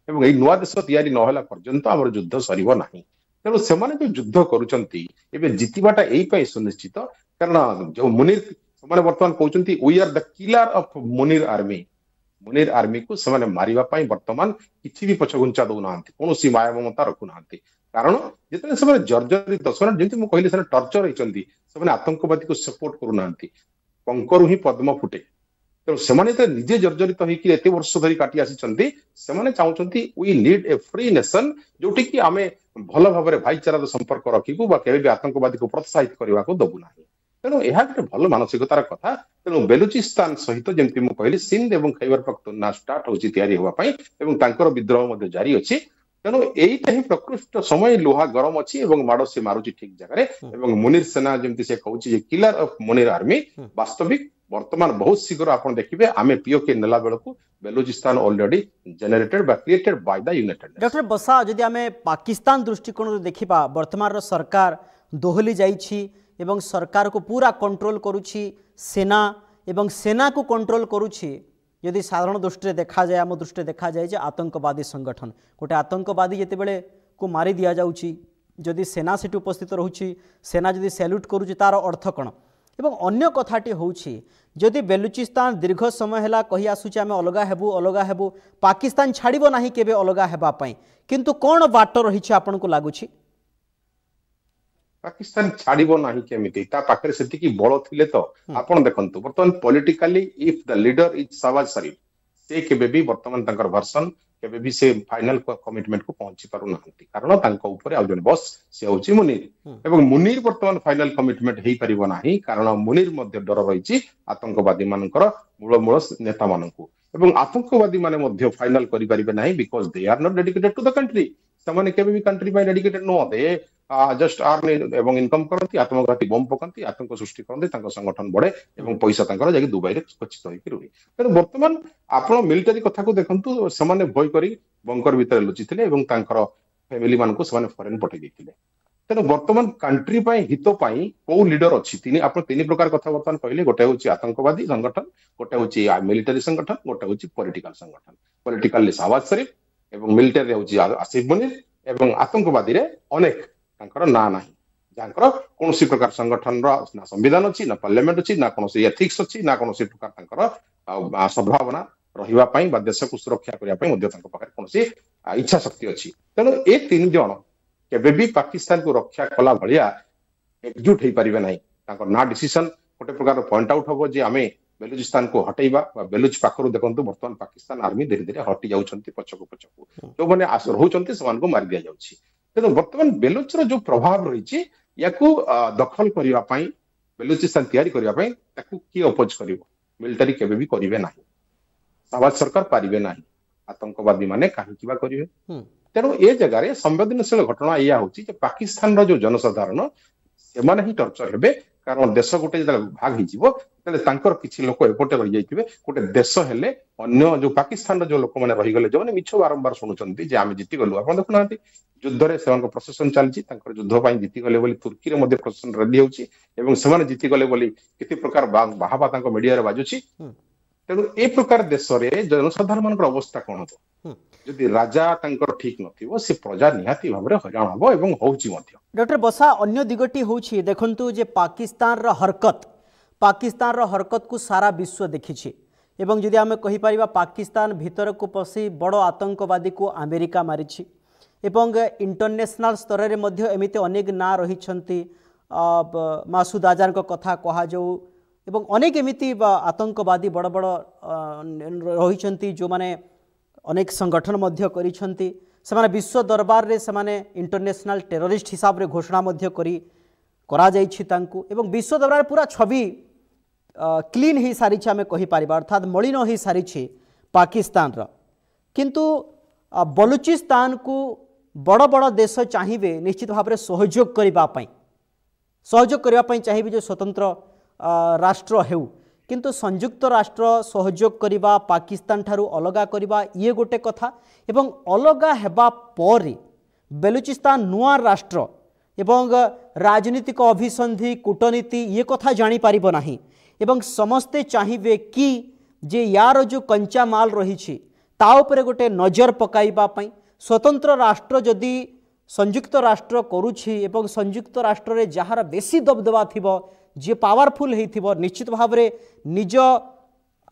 एवं एई नुआ देश तैयारी नहला पर्यंत हमर युद्ध सरीबो नाही तेणु सेमाने जो युद्ध करूचंती एबे जितिबाटा एई पई सुनिश्चित कारण जो मुनीर सेमाने वर्तमान कहउचंती we are the killer of Munir army को सेमाने मारिबा पई वर्तमान किछि भी पछगुंचा दउ नांती कोनोसी माया ममता रखु नांती कारण जेतने सेमाने जर्जरित सेमाने जेंति मु कहली सेमाने टर्चर होइचंती सेमाने आतंकवादी को सपोर्ट करू नांती कंकरु ही पद्म फुटे तेणु सेमाने तो निजे जर्जरित होइकि एते वर्ष धरि काटी आसीचंती सेमाने चाहुचंती we need a free nation जोटी कि आमे भल भाबरे भाईचारा संपर्क रखिबु बा केबे भी आतंकवादी को प्रोत्साहित करबा को दबु नाही तेणु यह गोटे भल मानसिकतार कथा तेणु बेलुचिस्तान सहित जमी मुझे कहली सिंध और खैबर पख्तूनख्वा स्टार्ट होची तैयारी होगापाई एवं तांकर विद्रोह मध्य जारी अच्छी तेणु यहीटा ही प्रकृष्ट समय लुहा गरम अच्छी माड़ से मारुची ठीक जगह मुनीर सेना जमी से कहूँ किलर ऑफ मुनीर आर्मी वास्तविक वर्तमान बहुत शीघ्र आप देखिए आम पीओके नेला बेलू बेलुचिस्तान ऑलरेडी जनरेटेड बा created by the United Nations. Doctor बसा जदि आम पाकिस्तान दृष्टिकोण देखा वर्तमान सरकार दोहली जाइछि एवं सरकार को पूरा कंट्रोल करुछि सेना एवं सेना को कंट्रोल करुछि यदि साधारण दृष्टि देखा जाए आम दृष्टि देखा जाए आतंकवादी संगठन गोटे आतंकवादी जितेबाला को मारी दि जाउछि जदि सेना से उपस्थित रहुछि सेना जदि सैल्यूट करुछि तार अर्थ कौन एवं अन्य कथाटी होउछि जदि बेलुचिस्तान दीर्घ समय है कही आसुचे आम अलगा हेबू पाकिस्तान छाड़िबो नाही केबे अलगा हेबा पई किंतु कौन बाट रही आपन को लागुछि पाकिस्तान छाड़िबो नाही केमिति ता पाखरे सेतिकी बळ थिले तो आपण देखंतु वर्तमान politically if the leader is Shehbaz Sharif से केबे भी वर्तमान तांकर वर्सन केबे भी से फाइनल कमिटमेंट को पहुंची पारु नाहंती कारण तांको ऊपर आ जने बॉस से होची मुनीर एवं मुनीर वर्तमान फाइनल कमिटमेंट हेई परिबो नाही कारण मुनीर मध्ये डर रहिछि आतंकवादी मानकर मूल नेता मानकू एवं आतंकवादी माने मध्ये फाइनल करि परिबे नाही because they are not dedicated to the country समाने केबे भी country by dedicated no they just earn एवं इनकम करती आत्मघाती बम पकाती आतंक सृष्टि करते संगठन बढ़े एवं पैसा जाकि दुबई रे खचित होइकि रुहे तेणु वर्तमान आपण मिलिटरी कथा को देखंतु समाने भय करी बंकर भितर लुचिथिले एवं तांकर फैमिली मान को समाने फॉरेन पठै दैथिले तेणु वर्तमान कंट्री पई हित पई को लीडर अछि तीन प्रकार कथा वर्तमान कहले गोटे होची आतंकवादी संगठन गोटे होची मिलिटरी संगठन गोटे होची पॉलिटिकल संगठन पॉलिटिकल शहबाज शरीफ एवं मिलिटरी रे होची आसिफ मुनीर एवं आतंकवादी रे अनेक तांकर ना नाही जानकर कोनोसी प्रकार संगठन रा ना संविधान अछि ना पार्लियामेंट अछि ना कोनोसी एथिक्स अछि ना कोनोसी प्रकार तांकर सद्भावना रहिबा पई बा देश को सुरक्षा करिया पई मध्य तांकर पाखरे कोनोसी इच्छा शक्ति अछि तेणु ए तीन जण केबे भी पाकिस्तान को रक्षा कला भलिया एकजुट हेई परिबे नाही तांकर ना डिसीजन गोटे प्रकार पॉइंट आउट होबो जे आमे बेलुचिस्तान को हटेइबा बेलुच पाखरु देखंतु वर्तमान पाकिस्तान आर्मी धीरे धीरे हटि जाउछंती पछकु जो माने रहउछंती समान को मार दिया जाउछि तेणु वर्तमान बेलुचर जो प्रभाव रही या दखल करने बेलुचिस्तान तैयारी करने किए अपोज कर मिलिटारी केबे भी करेंगे ना शहबाज सरकार पारिबे ना आतंकवादी माने कहीं करेंगे तेणु ए जगह संवेदनशील घटना या होची पाकिस्तान जो जनसाधारण से ही टर्चर हेबे कारण देश गोटे भाग हो किसी लोक एपटे रही जाइए गोटे देश हेले अन्य जो पाकिस्तान जो लोक मैंने रहीगले जो मिछ बारंबार शुणुंट आम जीतीगलु आप देखुना युद्ध से प्रशासन चलती युद्ध जीतीगले तुर्की में प्रशासन रेडी होती जीतीगले केते प्रकार बाहाबा मीडिया बाजुची तेणु ए प्रकार देश में जनसाधारण मान अवस्था कौन हम जदि राजा ठीक नथिबो से प्रजा निहाती भाव हैरान हम एवं होउची मध्य। डॉक्टर बसा अन्य दिगटी होउची देखंतु जे पाकिस्तान रो हरकत को सारा विश्व देखिछि एवं जदि आमे कहि परिबा पाकिस्तान भीतर को पसी बड़ आतंकवादी को अमेरिका मारिछि एवं इंटरनेशनल स्तर रे मध्य एमिते अनेक ना रहिछंती मासूद अजहर को कथा कहा जाऊ एवं अनेक एमिति आतंकवादी बड़ बड़ रहिछंती जो माने अनेक संगठन मध्य करिछंती सेमाने विश्व दरबार रे सेमाने इंटरनेशनल टेररिस्ट हिसाब रे घोषणा मध्य करा जाइछि तांकु एवं विश्व दरबार पूरा छवि क्लीन ही सारी आमे कहि पारिबा अर्थात मलिन ही सारी पाकिस्तान रा किंतु बलुचिस्तान को बड़ बड़ देश चाहिए निश्चित भाव में सहयोग करने चाहिए जो स्वतंत्र राष्ट्र हेउ किंतु संयुक्त राष्ट्र सहयोग करवा पाकिस्तान ठारू अलगा करवा ये गोटे कथा एवं अलगा हेबा परे बेलुचिस्तान नुआ राष्ट्र एवं राजनीतिक अभिसंधि कूटनीति ये कथा जानी पारिबो नाही एवं समस्ते चाहिए कि जे यार जो कंचा माल रही ता उपरे गोटे नजर पकाइबा पई स्वतंत्र राष्ट्र जदि संयुक्त राष्ट्र करुछि एवं संयुक्त राष्ट्र रे जहार बेसी दबदबा थिबो जे पावरफुल हेथिबो निश्चित भाव रे निज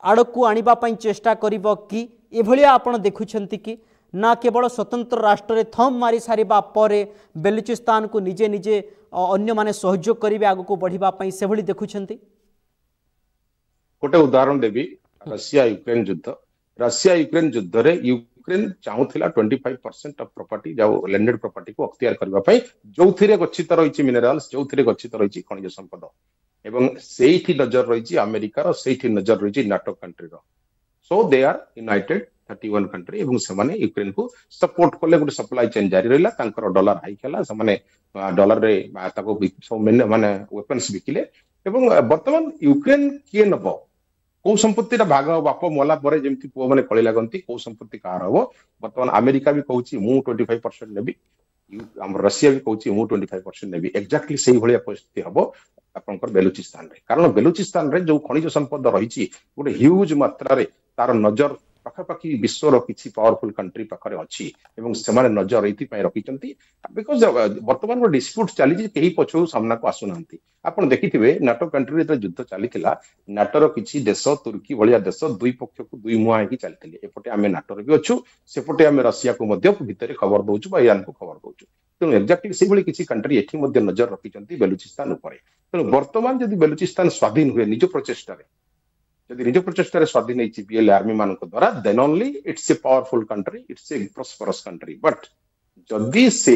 आड़कू आनिबा पई चेष्टा करिबो कि एभलिया आपण देखुछंती कि ना केवल स्वतंत्र राष्ट्र रे थम मारी सारिबा परे बेलुचिस्तान को निजे निजे अन्य माने सहयोग करिवे आगु को बढ़िबा पई सेभली देखुछंती। गोटे उदाहरण देवी रशिया यूक्रेन युद्ध। रशिया यूक्रेन युद्ध रे यूक्रेन चाहूथिला 25% ऑफ प्रॉपर्टी जाओ लैंडेड प्रॉपर्टी को अख्तियार करबा पई जोथिरे गच्छित रहिछि मिनरल्स जोथिरे गच्छित रहिछि खनिज संपद एवं सेठी नजर रहिछि अमेरिका रो सेठी नजर रहिछि नाटो कंट्री रो। So they are united 31 country एवं सेमाने यूक्रेन को सपोर्ट करले गोटे सप्लाई चेन जारी रहिला तांकर डॉलर हाइक हला सेमाने डॉलर रे ताको माने वेपन्स बिकिले एवं वर्तमान यूक्रेन किए नबो को संपत्ति भाग बाप मला पर जमी पुआ मैंने कली लगती कौ संपत्ति कार हम बर्तमान अमेरिका भी कहूँ मु 25% नेबी रशिया भी कहूँ मु 25% नेबी एक्जाक्टली से भाया परिस्थिति हम आपंकर बेलुचिस्तान रे कारण बेलुचिस्तान रे जो खनिज संपद रही गोटे ह्यूज मात्रा रे तार नजर पाखापाखि विश्वर किसी पावरफुल कंट्री पाखे अच्छी एवं सेमाने नजर ये रखिंट बिकज बर्तमान गोटे डिस्प्यूट चली कहीं पछू सामना को आसुना आप देखिए नाटो कंट्री जो युद्ध चली नाटोर किसी देश तुर्की भाया देश दुई पक्ष को दुई मुहां होगी चलते एपटे आम नाटोर भी अच्छु सेपटे आम रशिया को भितर खबर दौचु ईरान को खबर दौचु तेणु एक्जाक्टली से भाई किसी कंट्री एठी नजर रखिंट बेलुचिस्तान उपर तेणु बर्तमान जब बेलुचिस्तान स्वाधीन हुए निज प्रचेषार जदि निज प्रचेषार स्वाधीन होती बीएलए आर्मी मान द्वारा then only it's a powerful country it's a prosperous country but जदि से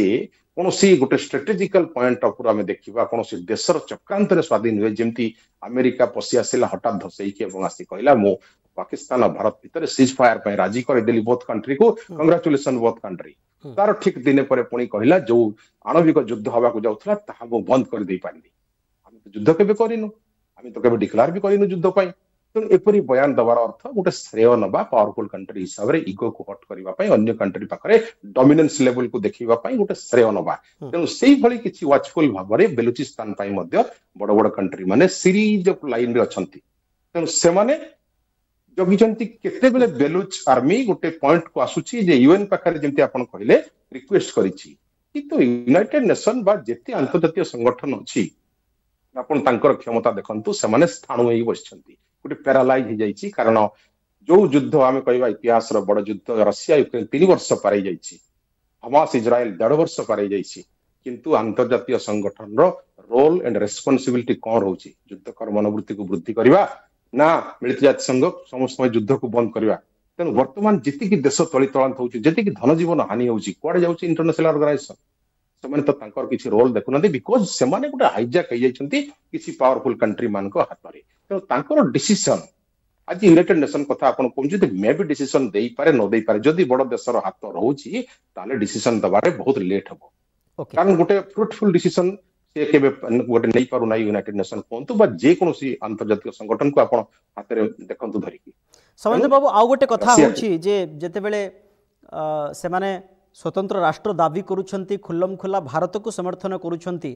कौन गोटे स्ट्रेटेजिकल पॉइंट ऑफ आम देखा कौन देशर चक्रांत स्वाधीन हुए जमी अमेरिका पशि आसला हठात धसईकी आसी कहला मु पाकिस्तान और भारत भितर सीज फायर राजी करदेली बोथ कंट्री को कंग्राचुलेसन बोथ कंट्री तार ठीक दिने पर पुणी कहला जो आणविक युद्ध हवा जाऊला ताहा मु बंद कर दे पारिनी आम तो युद्ध केबे करिनु आम तो केबे डिक्लेयर भी करिनु युद्ध पाई तेणु एपरी बयान दबार अर्थ गोटे श्रेय नवा पावरफुल कंट्री हिसाब से इगो को हट करने अन्य कंट्री पाखे डोमिनेंस लेवल को देखा गोटे श्रेय नवा तेणु से भाई किसी वाचफुल भाव में बेलुचिस्तान बड़ बड़ कंट्री माने सीरीज ऑफ लाइन रे अछंती तेणु से माने जगिचंती केतेबेले बेलुच आर्मी गोटे पॉइंट को आसुची जे यूएन पाखे जेमती आपण कहले रिक्वेस्ट करिछि किंतु यूनाइटेड नेशन बा जेते अंतर्जातीय संगठन अछि आपण तांकर क्षमता देखंतु से माने स्थाणु होई बसछंती गोटे पैरालाइज हो जाइए कारण जो युद्ध आम कह इतिहास बड़ युद्ध रशिया यूक्रेन 3 वर्ष पारे जाइए हमास इजराइल 1.5 वर्ष पारे जाइए किंतु अंतर्जातीय संगठन रोल एंड रेस्पॉन्सिबिलिटी कौन रोचे युद्ध कर मनोवृत्ति को वृद्धि करवा ना मिलित जाति संघ समस्त युद्ध को बंद करवा तेणु वर्तमान जी देश तलितलांत होती धन जीवन हानि होती कौड़े जाऊँगी इंटरनेशनल ऑर्गेनाइजेशन से तो तांकर किसी रोल देखुना बिकज से गोटे हाइजैक हो किसी पावरफुल कंट्री मान हाथ में तेणु तांकर डिसीजन आज यूनाइटेड नेशन कथा आपन कहते मे भी डिसीजन दे पारे न दे पारे जदि बड़ देशर हाथ रोची ताले डिसीजन दबारे बहुत लेट हम कारण गोटे फ्रुटफुल डिसीजन से केबे गोटे नहीं पारु ना यूनाइटेड नेशन कहतु बा जे कोनोसी अंतर्जातीय संगठन को आपन हाथ रे देखंतु धरिकी समेंद्र बाबू आउ गोटे कथा होची जे जते बेले से माने स्वतंत्र राष्ट्र दाबी करुछंती खुल्लम खुल्ला भारत को समर्थन करुछंती